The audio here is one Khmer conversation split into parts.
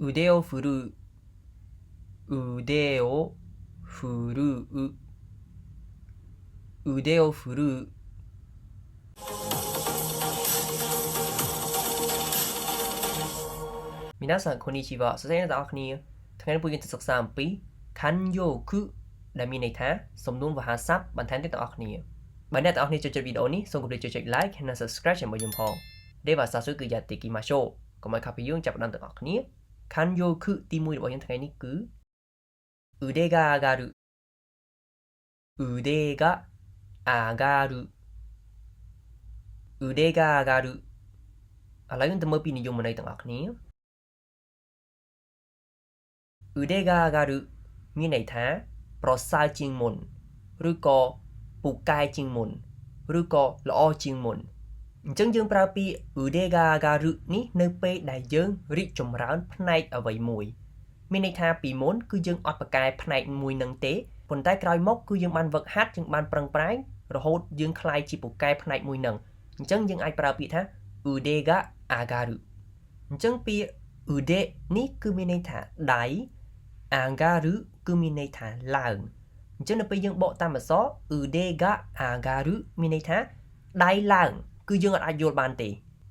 腕を振るう腕を振るう腕を振るう皆さんこんにちはសួស្តីអ្នកទាំងអស់គ្នាថ្ងៃនេះពួកយើងទៅសិក្សាអំពីខញ្ញោគឺដែលមានន័យថាសំនួនវោហារស័ព្ទបន្ថែមទៀតទាំងអស់គ្នាបើអ្នកទាំងអស់គ្នាចូលចិត្តវីដេអូនេះសូមកុំភ្លេចចុច like និង subscribe ជាមួយខ្ញុំផងでは早速やっていきましょうកុំឲ្យខាតពីយើងចាប់ផ្ដើមទាំងអស់គ្នាខញ្ញោគឺទី1របស់យើងថ្ងៃនេះគឺ腕が上がる腕が上がる腕が上がるឥឡូវយើងទៅមើលពីនិយមន័យទាំងអស់គ្នា腕が上がるមានន័យថាប្រសើរជាងមុនឬក៏ពូកែជាងមុនឬក៏ល្អជាងមុនអញ្ចឹងយើងប្រើពាក្យ腕が上がるនេះនៅពេលដែលយើងរីកចម្រើនផ្នែកអ្វីមួយមានន័យថាពីមុនគឺយើងអត់ប្រកែផ្នែកមួយនឹងទេប៉ុន្តែក្រោយមកគឺយើងបានវឹកហាត់យើងបានប្រឹងប្រែងរហូតយើងក្លាយជាពូកែផ្នែកមួយនឹងអញ្ចឹងយើងអាចប្រើពាក្យថា腕が上がるអញ្ចឹងពាក្យ腕នេះគឺមានន័យថាដៃ上がるគឺមានន័យថាឡើងអញ្ចឹងនៅពេលយើងបកតាមអក្សរ腕が上がるមានន័យថាដៃឡើងគឺយើងអាចយល់បានទេ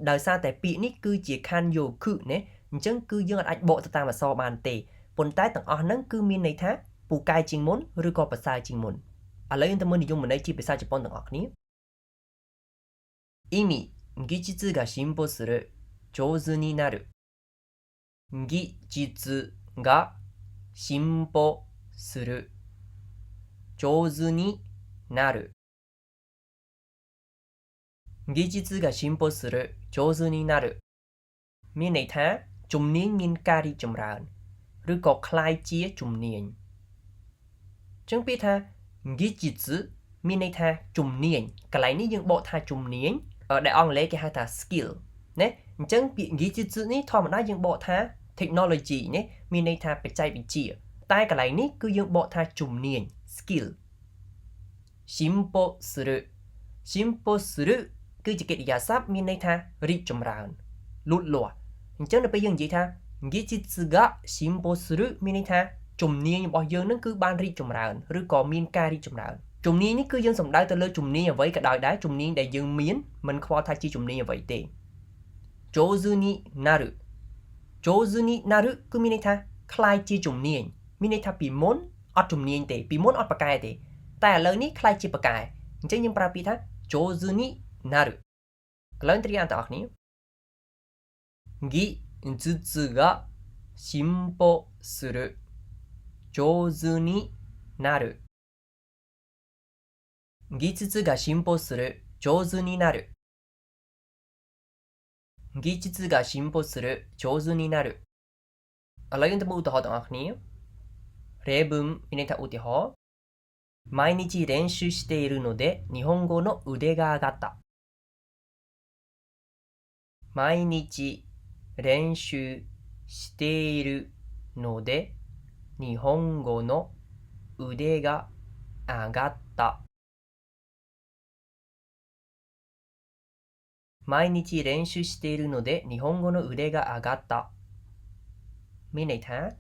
ដោយសារតែពាក្យនេះគឺជាខញ្ញោគឺណាអញ្ចឹងគឺយើងអាចបកទៅតាមអក្សរបានទេប៉ុន្តែទាំងអស់ហ្នឹងគឺមានន័យថាពូកែជាងមុនឬក៏ប្រសើរជាងមុនឥឡូវយើងទៅមើលនិយមន័យជាភាសាជប៉ុនទាំងអស់គ្នា意味技術が進歩する上手になる技術が進歩する上手になる技術が進歩する上手になるមានន័យថាជំនាញមានការរីកចម្រើនឬក៏คล้ายជាជំនាញចឹងពាក្យថា技術មានន័យថាជំនាញកន្លែងនេះយើងបកថាជំនាញដែលអង់គ្លេសគេហៅថា skill ណាអញ្ចឹងពាក្យ技術នេះធម្មតាយើងបកថា technology ណាមានន័យថាបច្ចេកវិទ្យាតែកន្លែងនេះគឺយើងបកថាជំនាញ skill 進歩する進歩するគឺជាកិរិយាសព្ទមានន័យថារីកចម្រើនលូតលាស់អញ្ចឹងនៅពេលយើងនិយាយថា技術が進歩するមានន័យថាជំនាញរបស់យើងនឹងគឺបានរីកចម្រើនឬក៏មានការរីកចម្រើនជំនាញនេះគឺយើងសំដៅទៅលើជំនាញអ្វីក៏ដោយដែរជំនាញដែលយើងមានមិនខ្វល់ថាជាជំនាញអ្វីទេ上手になる上手になるគឺមានន័យថាคล้ายជាជំនាញមានន័យថាពីមុនអត់ជំនាញទេពីមុនអត់ប្រកែទេតែឥឡូវនេះคล้ายជាប្រកែអញ្ចឹងយើងប្រើពាក្យថា上手になるឥឡូវត្រៀមទាំងអស់គ្នា技術が進歩する上手になる技術が進歩する上手になる技術が進歩する上手になるឥឡូវយើងទៅមើលឧទាហរណ៍ទាំងអស់គ្នា例文មានន័យថាឧទាហរណ៍毎日練習しているので日本語の腕が上がった毎日練習しているので日本語の腕が上がった毎日練習しているので日本語の腕が上がったមានន័យថា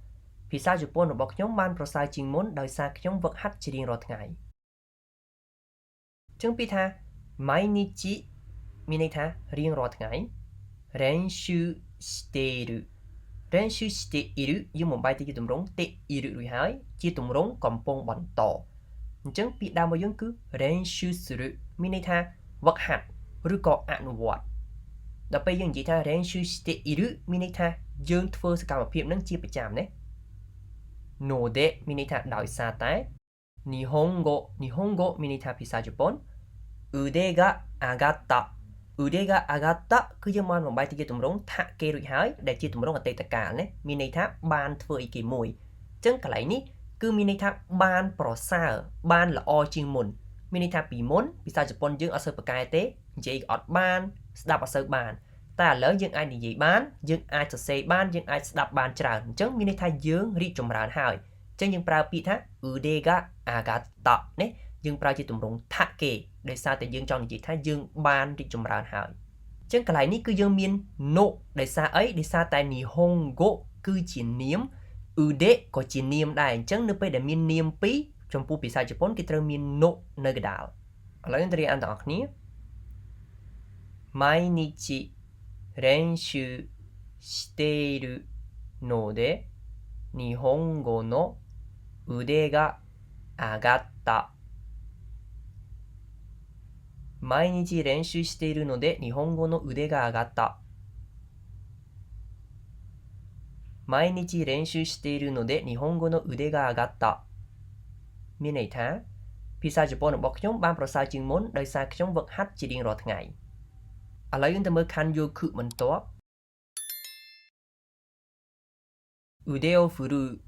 ភាសាជប៉ុនរបស់ខ្ញុំបានប្រសើរជាងមុនដោយសារខ្ញុំវឹកហាត់ជារៀងរាល់ថ្ងៃអញ្ចឹងពាក្យថា毎日មានន័យថារៀងរាល់ថ្ងៃ練習している練習しているយើងបំបែកទៅជាទម្រង់ているរួចហើយជាទម្រង់កំពុងបន្តអញ្ចឹងពាក្យដើមរបស់យើងគឺ練習するមានន័យថាវឹកហាត់ឬក៏អនុវត្តដល់ពេលយើងនិយាយថា練習しているមានន័យថាយើងធ្វើសកម្មភាពនឹងជាប្រចាំណាのでមានន័យថាដោយសារតែ日本語មានន័យថាភាសាជប៉ុន腕が上がった腕が上がったគឺយើងបានបំបែកទៅជាទម្រង់ថាគេរួចហើយដែលជាទម្រង់អតីតកាលណាមានន័យថាបានធ្វើអីគេមួយអញ្ចឹងកន្លែងនេះគឺមានន័យថាបានប្រសើរបានល្អជាងមុនមានន័យថាពីមុនភាសាជប៉ុនយើងអត់សូវប្រកែទេនិយាយអត់បានស្ដាប់អត់សូវបានតែឥឡូវយើងអាចនិយាយបានយើងអាចសរសេរបានយើងអាចស្ដាប់បានច្រើនអញ្ចឹងមានន័យថាយើងរីកចម្រើនហើយអញ្ចឹងយើងប្រើពាក្យថា腕が上がったណាយើងប្រើជាទម្រង់ថាគេដោយសារតែយើងចង់និយាយថាយើងបានរីកចម្រើនហើយអញ្ចឹងកន្លែងនេះគឺយើងមាន no ដោយសារអីដោយសារតែ Nihongo គឺជានាម ude ក៏ជានាមដែរអញ្ចឹងនៅពេលដែលមាននាមពីរចំពោះភាសាជប៉ុនគេត្រូវមាន no នៅកណ្ដាលឥឡូវយើងទៅរៀនអានទាំងអស់គ្នា毎日練習しているので日本語の腕が上がった毎日練習しているので日本語の腕が上がった毎日練習しているので日本語の腕が上がったមានន័យថាភាសាជប៉ុនរបស់ខ្ញុំបានប្រសើរជាងមុនដោយសារខ្ញុំហ្វឹកហាត់ជារៀងរាល់ថ្ងៃឥឡូវយើងទៅមើល Kanyoku បន្ទាប់腕を振る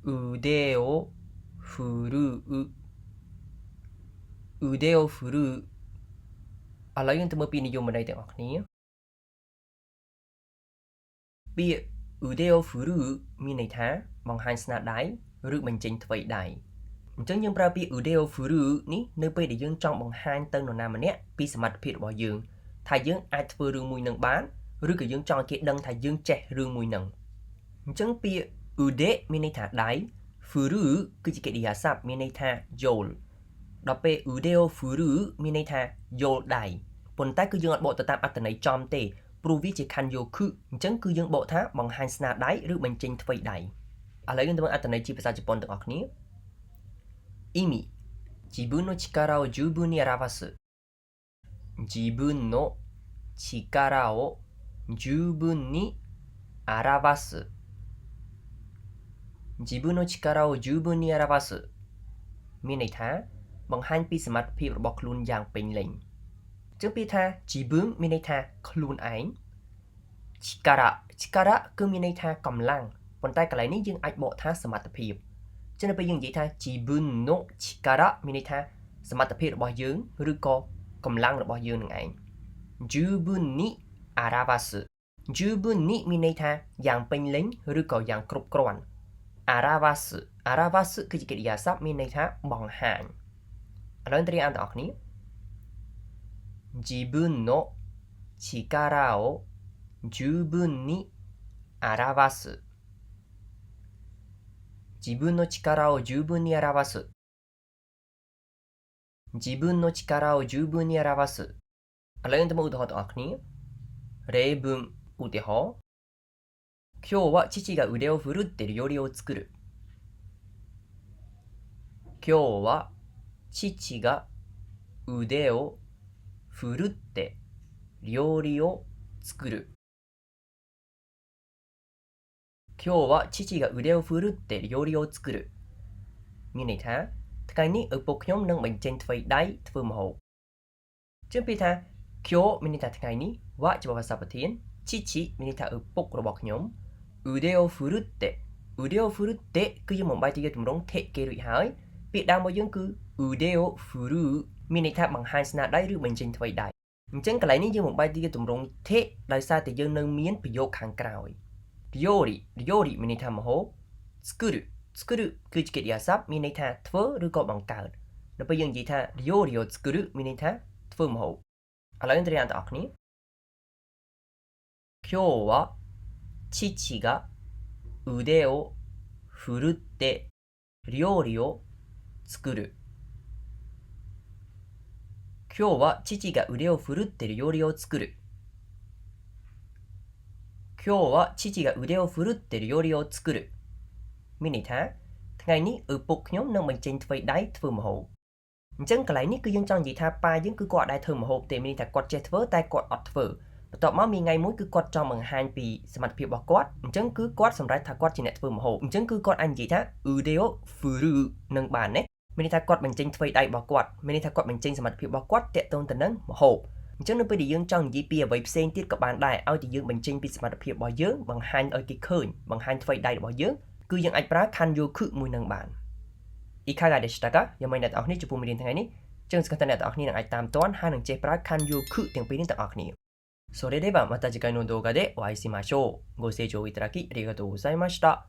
う腕を振るう腕を振るうឥឡូវយើងទៅមើលពាក្យនិយមន័យទាំងអស់គ្នាពាក្យ 腕を振るうមានន័យថាបង្ហាញស្នាដៃឬបញ្ចេញថ្វីដៃអញ្ចឹងយើងប្រើពាក្យ 腕を振るうនេះនៅពេលដែលយើងចង់បង្ហាញទៅនរណាម្នាក់ពីសមត្ថភាពរបស់យើងថាយើងអាចធ្វើរឿងមួយនឹងបានឬក៏យើងចង់ឲ្យគេដឹងថាយើងចេះរឿងមួយនឹងអញ្ចឹងពាក្យ ude មានន័យថាដៃ furu គឺជាកិរិយាសព្ទមានន័យថាយល់ដល់ពេល ude o furu មានន័យថាយល់ដៃប៉ុន្តែគឺយើងអត់បកទៅតាមអត្ថន័យចំទេព្រោះវាជា kanyoku អញ្ចឹងគឺយើងបកថាបង្ហាញស្នាដៃឬបញ្ចេញថ្វីដៃឥឡូវយើងទៅមើលអត្ថន័យជាភាសាជប៉ុនទាំងអស់គ្នា意味自分の力を十分に表す自分の力を十分に表す自分の力を十分に表すមានន័យថាបង្ហាញពីសមត្ថភាពរបស់ខ្លួនយ៉ាងពេញលេញចឹងពាក្យថាជីប៊ឺមានន័យថាខ្លួនឯង力គឺមានន័យថាកម្លាំងប៉ុន្តែកន្លែងនេះយើងអាចបកថាសមត្ថភាពចឹងនៅពេលយើងនិយាយថាជីប៊ឺណូ力មានន័យថាសមត្ថភាពរបស់យើងឬក៏កម្លាំងរបស់យើងនឹងឯង十分に表す十分にមានន័យថាយ៉ាងពេញលេញឬក៏យ៉ាងគ្រប់គ្រាន់表すគឺជាកិរិយាសព្ទមានន័យថាបង្ហាញឥឡូវទៅរៀនអានទាំងអស់គ្នា自分の力を十分に表す自分の力を十分に表す自分の力を十分に表すឥឡូវយើងទៅមើលឧទាហរណ៍ទាំងអស់គ្នា例文ឧទាហរណ៍今日は父が腕を振るって料理を作る今日は父が腕を振るって料理を作る今日は父が腕を振るって料理を作るមានន័យថាថ្ងៃនេះឪពុកខ្ញុំនឹងបញ្ចេញថ្វីដៃធ្វើម្ហូបជាងពាក្យថាខ្ញុំមានន័យថាថ្ងៃនេះវ៉ាជាភាសាប្រធានchichiមានន័យថាឪពុករបស់ខ្ញុំ腕を振るって腕を振るってគឺយើងបំបែកទៅយកទម្រង់ថេគេរួចហើយពាក្យដើមរបស់យើងគឺ腕を振るមានន័យថាបង្ហាញស្នាដៃឬបញ្ចេញថ្វីដៃអញ្ចឹងកន្លែងនេះយើងបំបែកទៅយកទម្រង់ថេដោយសារតែយើងនៅមានប្រយោគខាងក្រោយ料理មានន័យថាម្ហូប作るគឺជាកិរិយាសព្ទមានន័យថាធ្វើឬក៏បង្កើតដល់ពេលយើងនិយាយថា料理を作るមានន័យថាធ្វើម្ហូបឥឡូវយើងទៅរៀនទាំងអស់គ្នា今日は父が腕を振るって料理を作る今日は父が腕を振るって料理を作る今日は父が腕を振るって料理を作るមានន័យថាថ្ងៃនេះឪពុកខ្ញុំនឹងបញ្ចេញថ្វីដៃធ្វើម្ហូបអញ្ចឹងកន្លែងនេះគឺយើងចង់និយាយថាប៉ាយើងគឺគាត់អាចធ្វើម្ហូបទេមានន័យថាគាត់ចេះធ្វើតែគាត់អត់ធ្វើបន្ទាប់មកមានថ្ងៃមួយគឺគាត់ចង់បង្ហាញពីសមត្ថភាពរបស់គាត់អញ្ចឹងគឺគាត់សម្រេចថាគាត់ជាអ្នកធ្វើម្ហូបអញ្ចឹงគឺគាត់អាចនិយាយថា udeo furu នឹងបានណាមានន័យថាគាត់បញ្ចេញថ្វីដៃរបស់គាត់មានន័យថាគាត់បញ្ចេញសមត្ថភាពរបស់គាត់តាក់ទងទៅនឹងម្ហូបអញ្ចឹងនៅពេលដែលយើងចង់និយាយពីអ្វីផ្សេងទៀតក៏បានដែរឲ្យតែយើងបញ្ចេញពីសមត្ថភាពរបស់យើងបង្ហាញឲ្យគេឃើញបង្ហាញថ្វីដៃរបស់យើងគឺយើងអាចប្រើ kanyoku មួយនឹងបានいかがでしたかយ៉ាងម៉េចអ្នកទាំងអស់គ្នាចំពោះមេរៀនថ្ងៃនេះចឹងសង្ឃឹមថាអ្នកទាំងអស់គ្នានឹងអាចតាមទាន់ហើយនឹងចេះប្រើ kanyoku ទាំងពីរនេះទាំងអស់គ្នាそれではまた次回の動画でお会いしましょう。ご清聴いただきありがとうございました。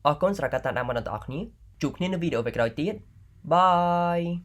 អរគុណសម្រាប់ការតាមដានបន្តអស់គ្នាជួបគ្នានៅវីដេអូក្រោយទៀតបាយ